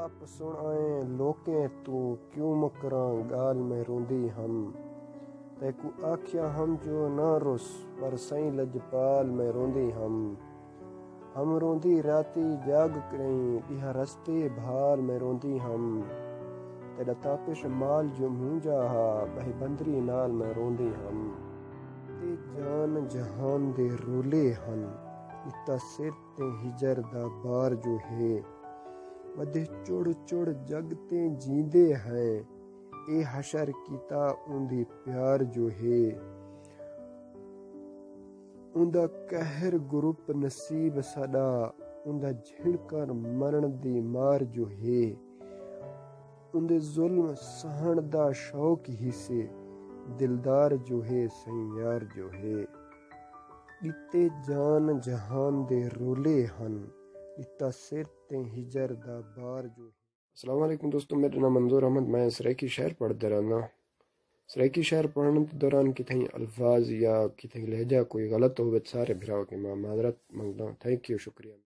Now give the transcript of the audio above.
आप सुन आए लोकें तू क्यों मकरां गाल में रोंदी हम तैकू आख्या हम जो ना रुस पर सई लजपाल में रोंदी हम रोंदी राती जाग करें इहा रस्ते भाल में रोंदी हम तेरा तापिश माल जो मूंजा हा बह बंदरी नाल में रोंदी हम ते जान जहान दे रोले हन इता सिर ते हिजर दा बार जो है बदे चुड़ चुड़ जगते जींदे हैं ए हशर कीता उंदी प्यार जो है उंदा कहर ग्रुप नसीब सदा उंदा झिड़कर मरण दी मार जो है उंदे जुल्म सहन दा शौक ही से दिलदार जो है सैयार जो है इते जान जहान दे रोले हन इता सिर ते हिजर दा बार जो है। अस्सलाम वालेकुम दोस्तों, मेरा नाम मंजूर अहमद। मैं सराइकी शहर पढ़ते रहना। सराइकी शहर पढ़ने के दौरान कितने अल्फाज या कितने लहजा कोई गलत हो सारे भिराव के मैं माजरत मांगता हूँ। थैंक यू, शुक्रिया।